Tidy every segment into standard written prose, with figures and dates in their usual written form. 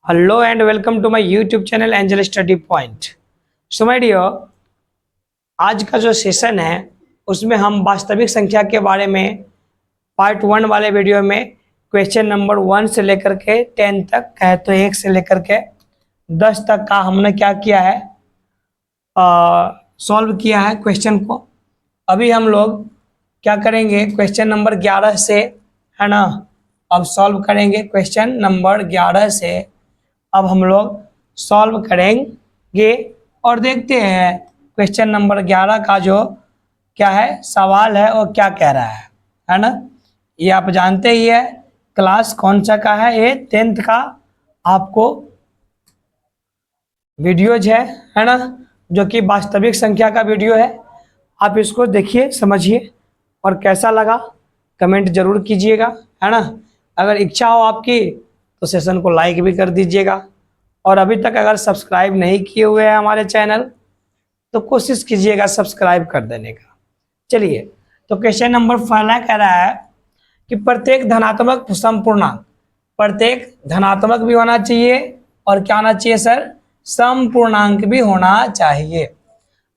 Hello and welcome to my YouTube channel angel study point. So my dear, आज का जो session है उसमें हम वास्तविक संख्या के बारे में पार्ट 1 वाले वीडियो में क्वेश्चन नंबर 1 से लेकर के 10 तक कहे तो 1 से लेकर के 10 तक का हमने क्या किया है, सॉल्व किया है क्वेश्चन को। अभी हम लोग क्या करेंगे, क्वेश्चन नंबर 11 से, है ना, अब सॉल्व करेंगे क्वेश्चन नंबर 11 से। अब हम लोग सॉल्व करेंगे और देखते हैं क्वेश्चन नंबर 11 का जो क्या है सवाल है वो क्या कह रहा है ना। ये आप जानते ही है क्लास कौन सा का है, ये 10th का आपको वीडियोज है ना, जो कि वास्तविक संख्या का वीडियो है। आप इसको देखिए, समझिए और कैसा लगा कमेंट जरूर कीजिएगा, है ना। अगर इच्छा हो आपकी तो सेशन को लाइक भी कर दीजिएगा, और अभी तक अगर सब्सक्राइब नहीं किए हुए हैं हमारे चैनल तो कोशिश कीजिएगा सब्सक्राइब कर देने का। चलिए, तो क्वेश्चन नंबर पहला कह रहा है कि प्रत्येक धनात्मक समपूर्णांक, प्रत्येक धनात्मक भी होना चाहिए और क्या होना चाहिए सर, समपूर्णांक भी होना चाहिए।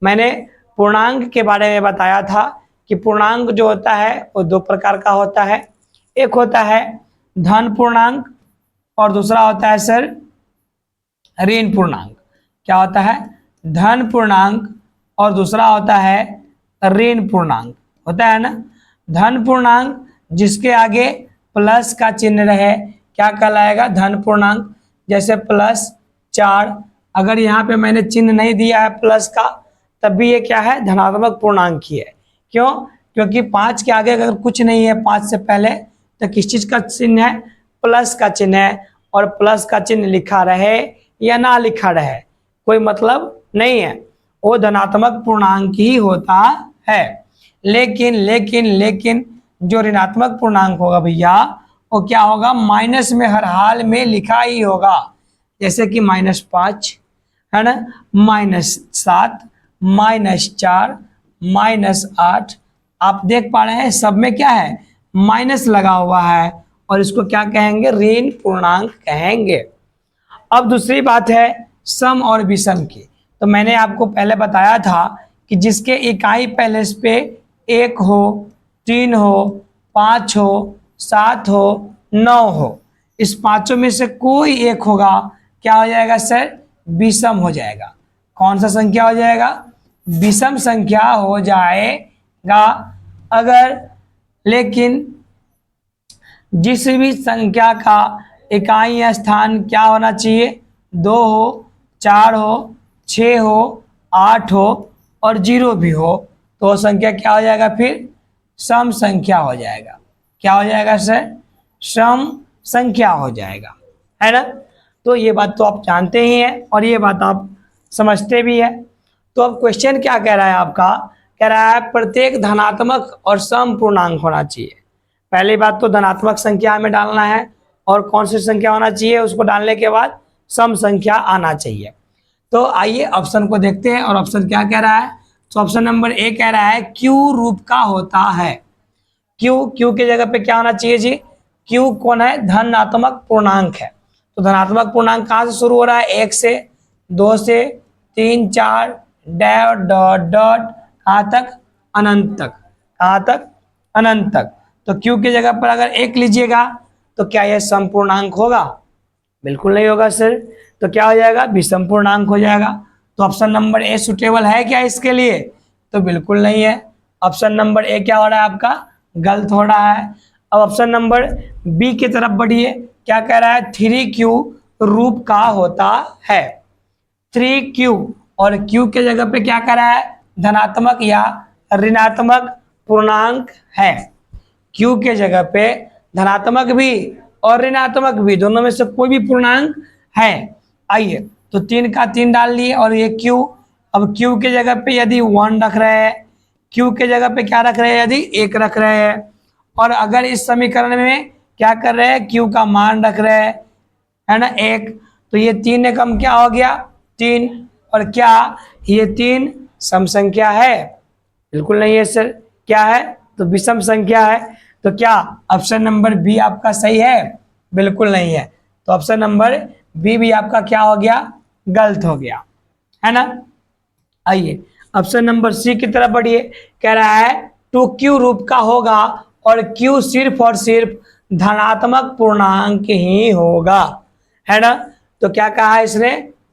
मैंने पूर्णांक के बारे में बताया था कि पूर्णांक जो होता है वो दो प्रकार का होता है। एक होता है धन पूर्णांक और दूसरा होता है सर ऋण पूर्णांक। क्या होता है, धन पूर्णांक और दूसरा होता है ऋण पूर्णांक, होता है ना। धन पूर्णांक जिसके आगे प्लस का चिन्ह रहे क्या कहलाएगा, धन पूर्णांक। जैसे +4, अगर यहाँ पे मैंने चिन्ह नहीं दिया है प्लस का तब भी ये क्या है, धनात्मक पूर्णांक ही है। क्यों? क्योंकि 5 के आगे अगर कुछ नहीं है 5 से पहले तो किस चीज का चिन्ह है, प्लस का चिन्ह है। और प्लस का चिन्ह लिखा रहे या ना लिखा रहे कोई मतलब नहीं है, वो धनात्मक पूर्णांक ही होता है। लेकिन लेकिन लेकिन जो ऋणात्मक पूर्णांक होगा भैया वो क्या होगा, माइनस में हर हाल में लिखा ही होगा। जैसे कि -5 है ना, -7, -4, -8, आप देख पा रहे हैं सब में क्या है, माइनस लगा हुआ है, और इसको क्या कहेंगे, ऋण पूर्णांक कहेंगे। अब दूसरी बात है सम और विषम की। तो मैंने आपको पहले बताया था कि जिसके इकाई पहले पे 1 हो, 3 हो, 5 हो, 7 हो, 9 हो, इस पांचों में से कोई एक होगा, क्या हो जाएगा सर, विषम हो जाएगा। कौन सा संख्या हो जाएगा, विषम संख्या हो जाएगा। अगर लेकिन जिस भी संख्या का इकाई स्थान क्या होना चाहिए, 2 हो, 4 हो, 6 हो, 8 हो और 0 भी हो तो संख्या क्या हो जाएगा, फिर सम संख्या हो जाएगा। क्या हो जाएगा सर, सम संख्या हो जाएगा, है ना। तो ये बात तो आप जानते ही हैं और ये बात आप समझते भी है। तो अब क्वेश्चन क्या कह रहा है आपका, कह रहा है प्रत्येक धनात्मक और सम पूर्णांक होना चाहिए। पहली बात तो धनात्मक संख्या हमें डालना है और कौन सी संख्या होना चाहिए, उसको डालने के बाद सम संख्या आना चाहिए। तो आइए ऑप्शन को देखते हैं, और ऑप्शन क्या कह रहा है। तो ऑप्शन नंबर ए कह रहा है क्यू रूप का होता है। क्यू, क्यू के जगह पे क्या होना चाहिए जी, क्यू कौन है, धनात्मक पूर्णांक है। तो धनात्मक पूर्णांक कहाँ से शुरू हो रहा है, 1 से, 2 से, 3, 4 डॉट डॉट डॉट कहाँ तक, अनंत तक। कहाँ तक, अनंत तक। तो क्यू की जगह पर अगर 1 लीजिएगा तो क्या यह समपूर्णांक होगा, बिल्कुल नहीं होगा सर। तो क्या हो जाएगा, विषम पूर्णांक हो जाएगा। तो ऑप्शन नंबर ए सुटेबल है क्या इसके लिए, तो बिल्कुल नहीं है। ऑप्शन नंबर ए क्या हो रहा है आपका, गलत हो रहा है। अब ऑप्शन नंबर बी की तरफ बढ़िए, क्या कह रहा है, 3Q रूप का होता है। 3Q और Q के जगह पे क्या कर रहा है, धनात्मक या ऋणात्मक पूर्णांक है। Q के जगह पे धनात्मक भी और ऋणात्मक भी, दोनों में से कोई भी पूर्णांक है। आइए, तो 3 का 3 डाल लिए और ये Q। अब Q के जगह पे यदि 1 रख रहे हैं, Q के जगह पे क्या रख रहे हैं, यदि 1 रख रहे हैं, और अगर इस समीकरण में क्या कर रहे हैं, Q का मान रख रहे हैं, है ना, 1, तो ये 3 एकम क्या हो गया, 3। और क्या ये 3 सम संख्या है, बिल्कुल नहीं है सर। क्या है, तो विषम संख्या है। तो क्या ऑप्शन नंबर बी आपका सही है, बिल्कुल नहीं है। तो ऑप्शन नंबर बी भी आपका क्या हो गया, गलत हो गया, है ना। आइए ऑप्शन नंबर सी की तरफ बढ़िए। कह रहा है 2q रूप का होगा और q सिर्फ और सिर्फ धनात्मक पूर्णांक ही होगा, है ना। तो क्या कहा है इसने,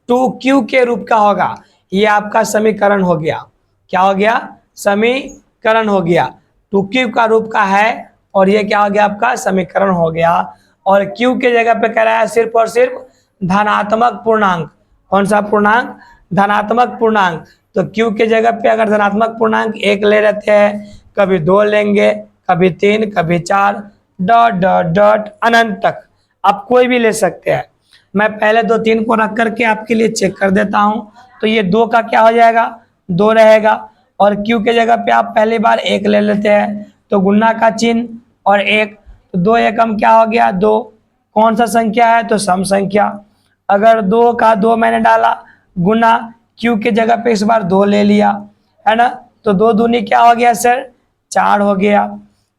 2q के रूप का होगा। ये आपका समीकरण हो गया, क्या हो गया, समीकरण हो गया। 2q का रूप का है और ये क्या हो गया, आपका समीकरण हो गया। और q के जगह पे कह रहा है सिर्फ और सिर्फ धनात्मक पूर्णांक। कौन सा पूर्णांक, धनात्मक पूर्णांक। तो q के जगह पे अगर धनात्मक पूर्णांक 1 ले रहते हैं, कभी 2 लेंगे, कभी 3, कभी 4, डॉट डॉट डॉट अनंत तक आप कोई भी ले सकते हैं। मैं पहले 2 3 को रख करके आपके लिए चेक कर देता हूं। तो ये 2 का क्या हो जाएगा, 2 रहेगा। और q के जगह पे आप पहली बार 1 ले लेते हैं, तो गुना का चिन्ह और 1, तो 2 एकम क्या हो गया, 2। कौन सा संख्या है, तो सम संख्या। अगर 2 का 2 मैंने डाला, गुना q के जगह पे इस बार 2 ले लिया, है ना। तो 2 दूनी क्या हो गया सर, 4 हो गया।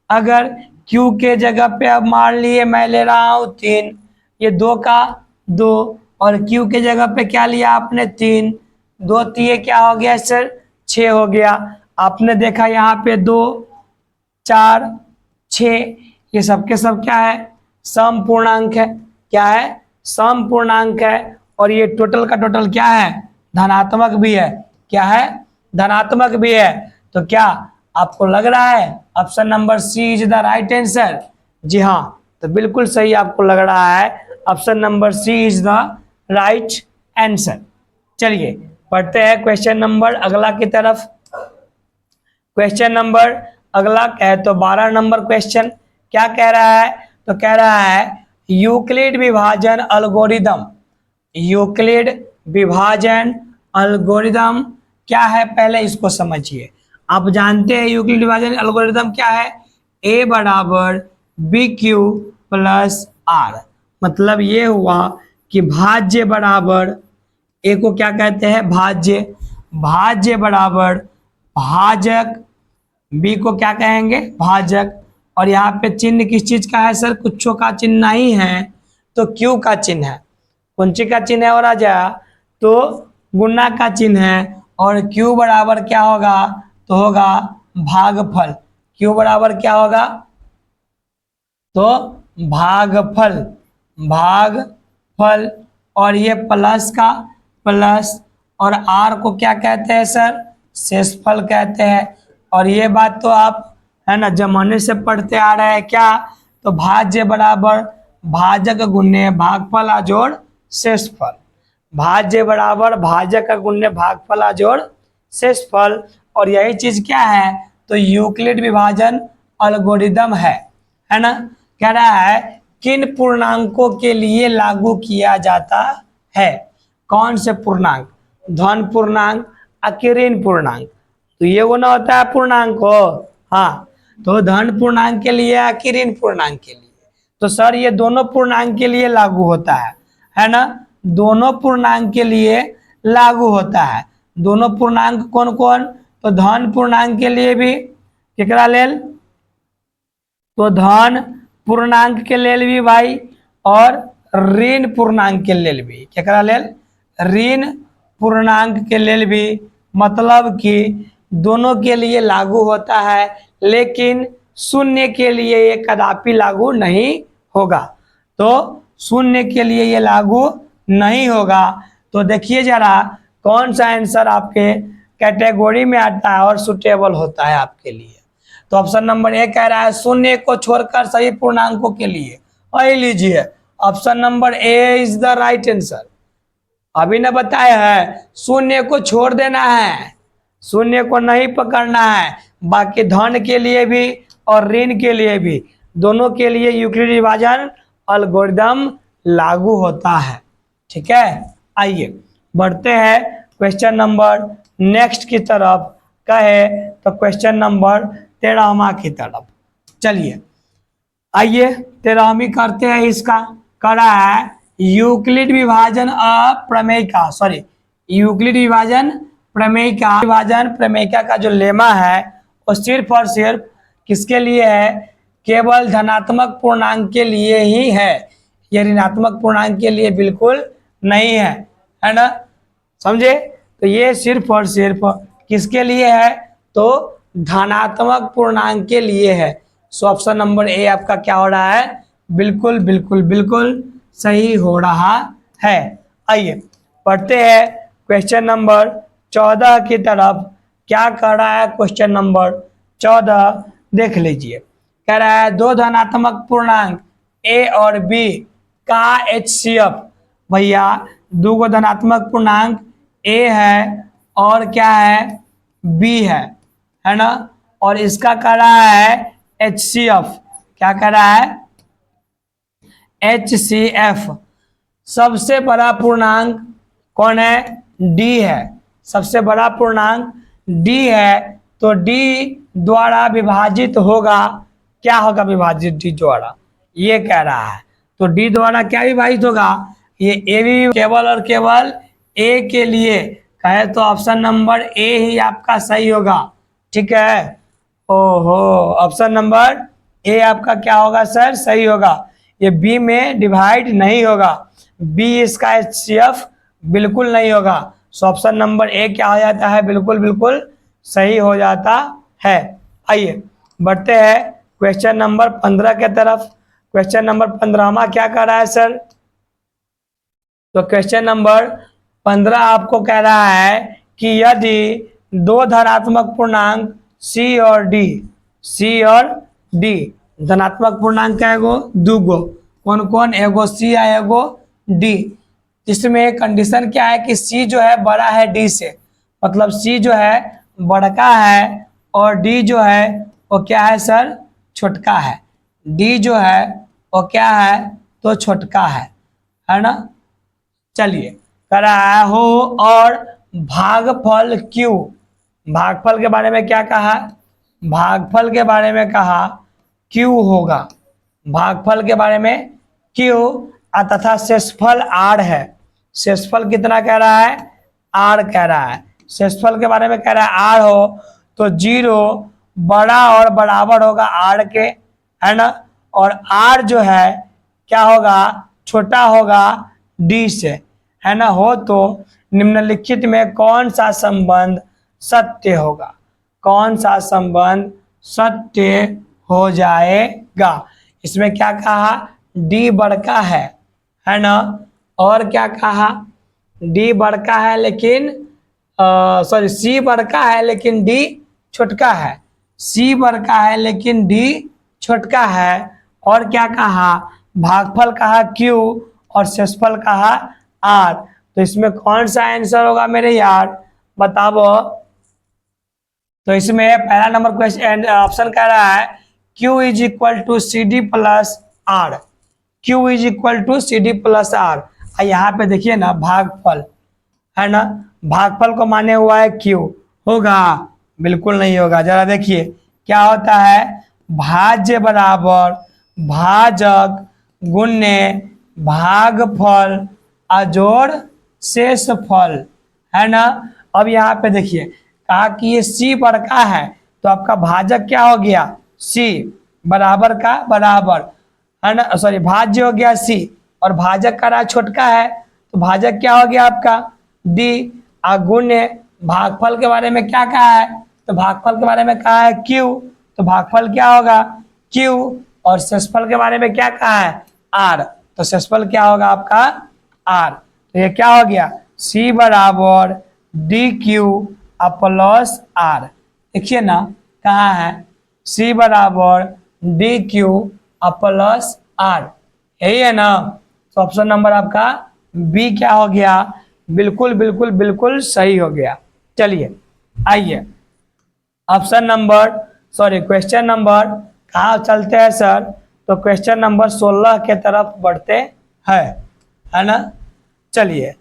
अगर q के जगह पे अब मान लिए मैं ले रहा हूं 3, ये 2 का 2 और q के जगह पे क्या लिया आपने, 3, 2 3 क्या हो गया सर, 6 हो गया। आपने देखा यहाँ पे 2 4 6, ये सब के सब क्या है, सम पूर्णांक है। क्या है, सम पूर्णांक है। और ये टोटल का टोटल क्या है, धनात्मक भी है। क्या है, धनात्मक भी है। तो क्या आपको लग रहा है option number C is the right answer? जी हाँ, तो बिल्कुल सही आपको लग रहा है, option number C is the right answer. चलिए पढ़ते हैं क्वेश्चन नंबर अगला की तरफ। क्वेश्चन नंबर अगला है तो 12 नंबर क्वेश्चन क्या कह रहा है, तो कह रहा है यूक्लिड विभाजन एल्गोरिदम। यूक्लिड विभाजन एल्गोरिदम क्या है, पहले इसको समझिए। आप जानते हैं यूक्लिड विभाजन एल्गोरिदम क्या है, a बराबर बी क्यू प्लस आर। मतलब ये हुआ कि भाज्य बराबर, ए को क्या कहते हैं, भाज्य। भाज्य बराबर भाजक, बी को क्या कहेंगे, भाजक। और यहाँ पे चिन्ह किस चीज का है सर, कुछों का चिन्ह नहीं है, तो क्यू का चिन्ह है। कौन सी का चिन्ह है और राजा, तो गुना का चिन्ह है। और क्यू बराबर क्या होगा, तो होगा भागफल। क्यू बराबर क्या होगा, तो भागफल, भागफल। और ये प्लस का प्लस, और आर को क्या कहते हैं सर, शेषफल कहते हैं। और ये बात तो आप है ना जमाने से पढ़ते आ रहे हैं क्या, तो भाज्य बराबर भाजक गुणे भागफल अजोड़ शेषफल। भाज्य बराबर भाजक गुणे भागफल अजोड़ शेषफल। और यही चीज क्या है, तो यूक्लिड विभाजन एल्गोरिदम है ना। कह रहा है किन पूर्णांकों के लिए लागू किया जाता है। कौन से पूर्णांक, धन पूर्णांक या ऋण पूर्णांक। तो ये वो ना होता है पूर्णांक हो, हाँ, तो धन पूर्णांक के लिए या ऋण पूर्णांक के लिए। तो सर ये दोनों पूर्णांक के लिए लागू होता है ना। दोनों पूर्णांक के लिए लागू होता है। दोनों पूर्णांक कौन कौन, तो धन पूर्णांक के लिए भी केकरा लेल, तो धन पूर्णांक के लेल भी भाई, और ऋण पूर्णांक के लेल भी। केकरा लेल, ऋण पूर्णांक के लेल भी। मतलब कि दोनों के लिए लागू होता है, लेकिन शून्य के लिए ये कदापि लागू नहीं होगा। तो शून्य के लिए ये लागू नहीं होगा। तो देखिए जरा कौन सा आंसर आपके कैटेगरी में आता है और सुटेबल होता है आपके लिए। तो ऑप्शन नंबर ए कह रहा है शून्य को छोड़कर सभी पूर्णांकों के लिए। और लीजिए option number A is the right answer. अभी ने बताया है शून्य को छोड़ देना है, शून्य को नहीं पकड़ना है। बाकी धन के लिए भी और ऋण के लिए भी, दोनों के लिए यूक्लिड विभाजन एल्गोरिदम लागू होता है। ठीक है, आइए बढ़ते हैं क्वेश्चन नंबर नेक्स्ट की तरफ। कहे तो क्वेश्चन नंबर 13वां की तरफ। चलिए आइए 13वीं करते हैं। इसका करा है यूक्लिड विभाजन प्रमेयिका, सॉरी यूक्लिड विभाजन प्रमेयिका। विभाजन प्रमेयिका का जो लेमा है वो सिर्फ और सिर्फ किसके लिए है, केवल धनात्मक पूर्णांक के लिए ही है। ये ऋणात्मक पूर्णांक के लिए बिल्कुल नहीं है ना, समझे। तो ये सिर्फ और सिर्फ किसके लिए है, तो धनात्मक पूर्णांक के लिए है। सो ऑप्शन नंबर ए आपका क्या हो रहा है, बिल्कुल बिल्कुल बिल्कुल सही हो रहा है। आइए पढ़ते हैं क्वेश्चन नंबर 14 की तरफ। क्या कर रहा है क्वेश्चन नंबर 14, देख लीजिए। कह रहा है दो धनात्मक पूर्णांक ए और बी का HCF। भैया दो धनात्मक पूर्णांक ए है और क्या है, बी है ना, और इसका कह रहा है HCF। क्या कह रहा है, HCF। सबसे बड़ा पूर्णांक कौन है, डी है। सबसे बड़ा पूर्णांक डी है, तो डी द्वारा विभाजित होगा, क्या होगा विभाजित डी द्वारा, ये कह रहा है। तो डी द्वारा क्या विभाजित होगा, ये ए भी केवल और केवल ए के लिए कहे तो ऑप्शन नंबर ए ही आपका सही होगा, ठीक है। ओहो, ऑप्शन नंबर ए आपका क्या होगा सर, सही होगा। ये बी में डिवाइड नहीं होगा, बी इसका HCF बिल्कुल नहीं होगा। सो ऑप्शन नंबर ए क्या हो जाता है, बिल्कुल बिल्कुल सही हो जाता है। आइए बढ़ते हैं क्वेश्चन नंबर 15 के तरफ। क्वेश्चन नंबर 15वां क्या कर रहा है सर, तो क्वेश्चन नंबर 15 आपको कह रहा है कि यदि दो धनात्मक पूर्णांक सी और डी धनात्मक पूर्णांक का एगो दूगो, कौन कौन, एगो सी या एगो डी। इसमें कंडीशन क्या है कि सी जो है बड़ा है डी से, मतलब सी जो है बड़का है और डी जो है वो क्या है सर, छोटका है। डी जो है वो क्या है, तो छोटका है ना। चलिए करा हो और भागफल क्यू। भागफल के बारे में क्या कहा, भागफल के बारे में कहा क्यू होगा। भागफल के बारे में क्यू तथा शेषफल आर है। शेषफल कितना कह रहा है, आर कह रहा है। शेषफल के बारे में कह रहा है आर हो, तो 0 बड़ा और बराबर होगा आर के, है ना। और आर जो है क्या होगा, छोटा होगा डी से, है ना। हो तो निम्नलिखित में कौन सा संबंध सत्य होगा, कौन सा संबंध सत्य हो जाएगा। इसमें क्या कहा, डी बड़का है ना, और क्या कहा, डी बड़का है लेकिन सॉरी सी बड़का है लेकिन डी छोटका है। सी बड़का है लेकिन डी छोटका है। और क्या कहा, भागफल कहा क्यू और शेषफल कहा आर। तो इसमें कौन सा आंसर होगा मेरे यार, बताओ। तो इसमें पहला नंबर क्वेश्चन ऑप्शन कह रहा है Q is equal to C D plus R. Q is equal to C D plus R. यहाँ पे देखिए ना भागफल है ना, भागफल को माने हुआ है Q, होगा, बिल्कुल नहीं होगा। जरा देखिए क्या होता है, भाज्य बराबर भाजक गुण्य भागफल अजोड़ शेषफल, है ना। अब यहाँ पे देखिए कहा कि ये सी बड़का है, तो आपका भाजक क्या हो गया, सी बराबर का बराबर, है ना, सॉरी भाज्य हो गया सी और भाजक का रहा छोटका है, तो भाजक क्या हो गया आपका डी। गुण्य भागफल के बारे में क्या कहा है, तो भागफल के बारे में कहा है क्यू, तो भागफल क्या होगा क्यू। और शेषफल के बारे में क्या कहा है आर, तो शेषफल क्या होगा आपका आर। तो ये क्या हो गया, सी बराबर डी क्यू प्लस आर। देखिए ना कहाँ है, सी बराबर डी क्यू प्लस आर, यही है ना। तो ऑप्शन नंबर आपका बी क्या हो गया, बिल्कुल बिल्कुल बिल्कुल सही हो गया। चलिए आइए option number sorry question number कहाँ चलते हैं सर, तो क्वेश्चन नंबर 16 के तरफ बढ़ते हैं, है ना। चलिए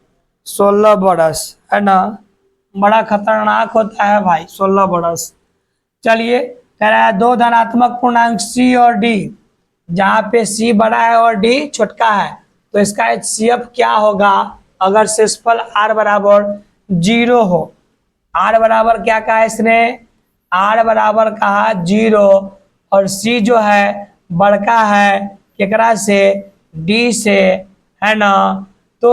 16 बरस, है ना, बड़ा खतरनाक होता है भाई 16 बरस। चलिए कह रहा है दो धनात्मक पूर्णांक सी और डी, जहाँ पे सी बड़ा है और डी छोटका है, तो इसका HCF क्या होगा अगर शेषफल आर बराबर 0 हो। आर बराबर क्या कहा इसने, आर बराबर कहा 0 और सी जो है बड़का है केकरा से, डी से, है ना। तो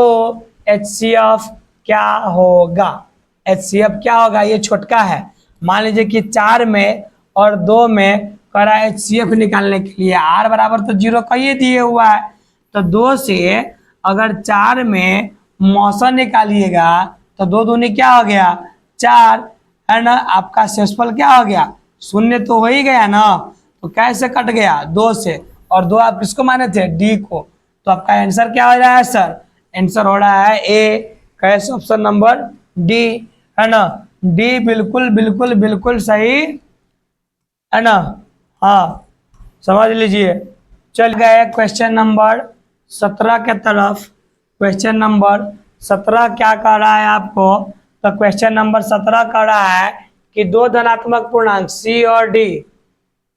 HCF क्या होगा, HCF क्या होगा, ये छोटका है। मान लीजिए कि 4 में और 2 में करा HCF निकालने के लिए R बराबर तो 0 का ये दिए हुआ है। तो 2 से अगर 4 में मौसम निकालिएगा तो 2 दूनी क्या हो गया 4, है ना। आपका शेषफल क्या हो गया, शून्य तो हो ही गया ना। तो कैसे कट गया 2 से, और 2 आप किसको माने थे, डी को। तो आपका आंसर क्या हो रहा है सर, आंसर हो रहा है ए, कैसे ऑप्शन नंबर डी, है ना। डी बिल्कुल बिल्कुल बिल्कुल सही, है ना। हाँ, समझ लीजिए। चल गए क्वेश्चन नंबर 17 के तरफ। क्वेश्चन नंबर 17 क्या कह रहा है आपको, तो क्वेश्चन नंबर 17 कह रहा है कि दो धनात्मक पूर्णांक सी और डी,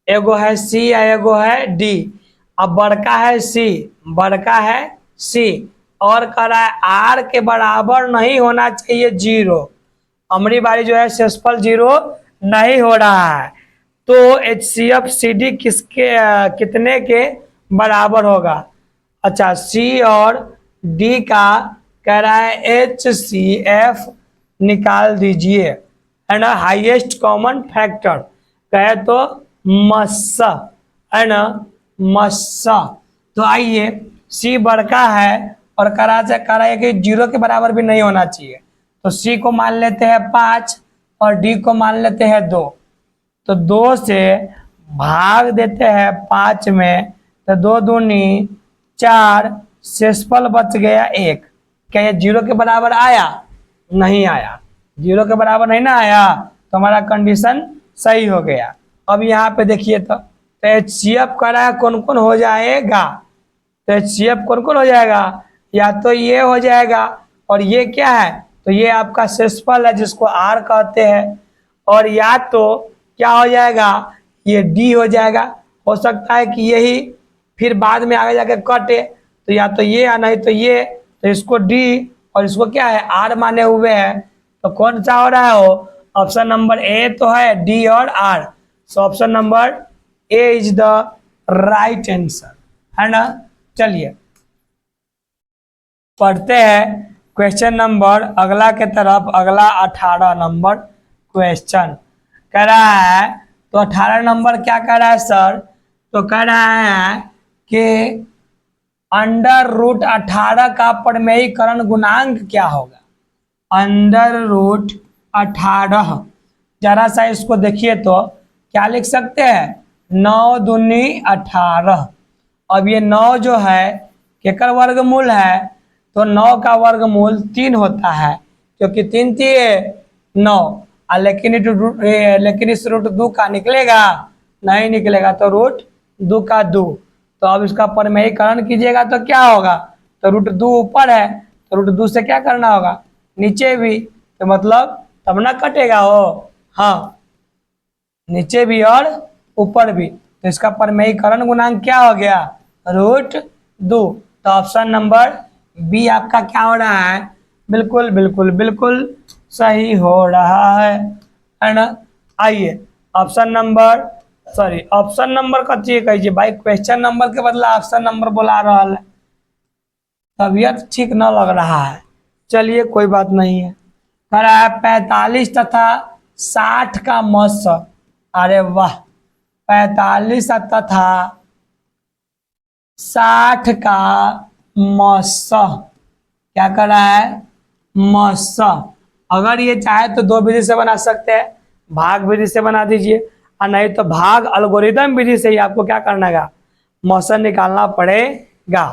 एगो है सी या एगो है डी। अब बड़का है सी, बड़का है सी, और कह रहा है आर के बराबर नहीं होना चाहिए 0। हमारी बारी जो है शेषफल 0 नहीं हो रहा है। तो HCF CD किसके कितने के बराबर होगा। अच्छा, सी और डी का कह रहा है HCF निकाल दीजिए, है ना। हाईएस्ट कॉमन फैक्टर कहे तो मस्सा, है ना, मस्सा। तो आइए, सी बड़का है और कह रहा है कि 0 के बराबर भी नहीं होना चाहिए। तो सी को मान लेते हैं 5 और डी को मान लेते हैं 2। तो 2 से भाग देते हैं 5 में, तो 2 दूनी 4, शेषफल बच गया 1। क्या ये 0 के बराबर आया, नहीं आया। 0 के बराबर नहीं ना आया, तो हमारा कंडीशन सही हो गया। अब यहाँ पे देखिए तो HCF कर रहा है कौन कौन हो जाएगा, तो HCF कौन कौन हो जाएगा, या तो ये हो जाएगा, और ये क्या है, तो ये आपका शेषफल है जिसको R कहते हैं, और या तो क्या हो जाएगा, ये D हो जाएगा। हो सकता है कि यही फिर बाद में आगे जाके कटे, तो या तो ये या नहीं तो ये, तो इसको D और इसको क्या है R माने हुए हैं। तो कौन सा हो रहा है, हो ऑप्शन नंबर ए तो है, D और R। So option number A is the right answer, है ना। चलिए पढ़ते हैं क्वेश्चन नंबर अगला के तरफ। अगला 18 नंबर क्वेश्चन कह रहा है, तो 18 नंबर क्या कह रहा है सर, तो कह रहा है कि अंडर रूट 18 का परिमेयीकरण गुणांक क्या होगा। अंडर रूट 18, जरा सा इसको देखिए तो क्या लिख सकते हैं, 9 दूनी 18। अब ये 9 जो है केकर वर्गमूल है, तो 9 का वर्गमूल 3 होता है, क्योंकि 3 3 9। लेकिन इस रूट 2 का निकलेगा, नहीं निकलेगा, तो रूट 2 का 2। तो अब इसका परिमेयीकरण कीजिएगा तो क्या होगा, तो रूट 2 ऊपर है, तो रूट 2 से क्या करना होगा, नीचे भी, तो मतलब तब ना कटेगा हो। हाँ, नीचे भी और ऊपर भी, तो इसका परिमेयीकरण गुणांक क्या हो गया, रूट 2। तो ऑप्शन नंबर बी आपका क्या हो रहा है, बिल्कुल बिल्कुल बिल्कुल सही हो रहा है ना। आइए option number, sorry option number का चेक कीजिए भाई, क्वेश्चन नंबर के बदला ऑप्शन नंबर बुला रहा है, तबीयत ठीक न लग रहा है। चलिए कोई बात नहीं है। कह रहा है 45 तथा 60 का मस, अरे वाह, 45 तथा 60 का मस क्या कर रहा है, मस। अगर ये चाहे तो 2 विधि से बना सकते हैं, भाग विधि से बना दीजिए, और नहीं तो भाग एल्गोरिदम विधि से ही आपको क्या करना है, मौसम निकालना पड़ेगा,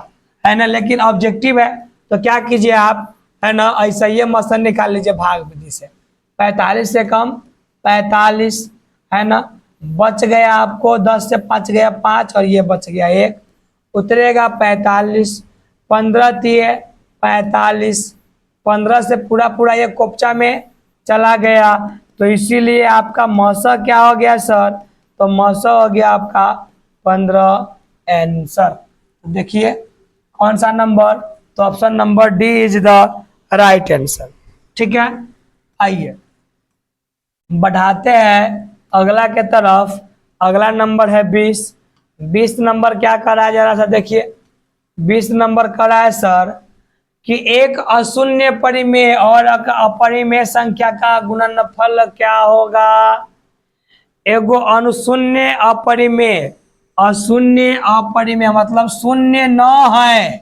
है ना। लेकिन ऑब्जेक्टिव है तो क्या कीजिए आप, है ना, ऐसा ही मौसम निकाल लीजिए भाग विधि से। 45 से कम 45, है ना, बच गया आपको 10 से 5 गया 5, और ये बच गया 1, उतरेगा 45। 15 दिए 45, 15 से पूरा पूरा ये कोपचा में चला गया, तो इसीलिए आपका मौसा क्या हो गया सर, तो मौसा हो गया आपका 15 आंसर। देखिए कौन सा नंबर, तो option number D is the right answer. ठीक है, आइए बढ़ाते हैं अगला के तरफ। अगला नंबर है 20। 20 नंबर क्या कर रहा है, जरा सा देखिए, 20 नंबर का रहा है सर कि एक अशून्य परिमेय और अपरिमेय संख्या का गुणनफल क्या होगा। एगो अशून्य अपरिमेय मतलब शून्य न है,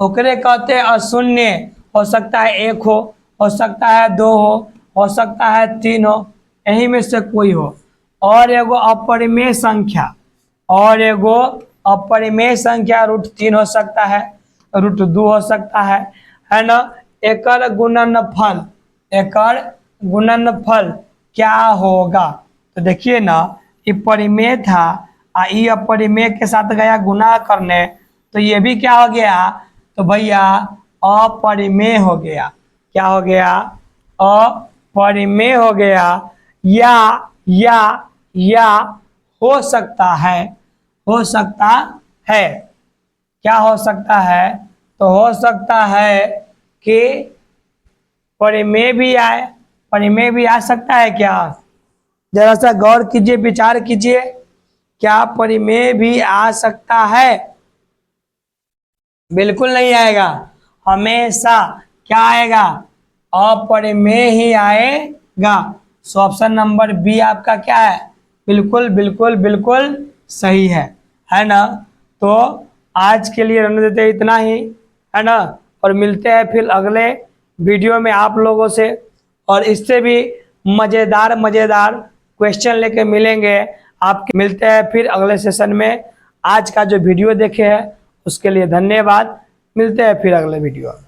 ओकरे कहते हैं अशून्य। हो सकता है 1 हो सकता है 2 हो सकता है 3 हो, यही में से कोई हो। और एगो अपरिमेय संख्या, √3 हो सकता है, √2 हो सकता है ना। एकर गुणनफल क्या होगा। तो देखिए ना, ये परिमेय था ये अपरिमेय के साथ गया गुना करने, तो ये भी क्या हो गया, तो भैया अपरिमेय हो गया। क्या हो गया, अपरिमेय हो गया। या हो सकता है, क्या हो सकता है, तो हो सकता है कि परिमेय भी आ सकता है क्या। जरा सा गौर कीजिए, विचार कीजिए, क्या परिमेय भी आ सकता है। बिल्कुल नहीं आएगा, हमेशा क्या आएगा, अपरिमेय ही आएगा। सो ऑप्शन नंबर बी आपका क्या है, बिल्कुल बिल्कुल बिल्कुल सही है ना। तो आज के लिए रहने देते इतना ही, है ना। और मिलते हैं फिर अगले वीडियो में आप लोगों से, और इससे भी मज़ेदार क्वेश्चन लेके मिलेंगे आपके। मिलते हैं फिर अगले सेशन में। आज का जो वीडियो देखे हैं उसके लिए धन्यवाद। मिलते हैं फिर अगले वीडियो।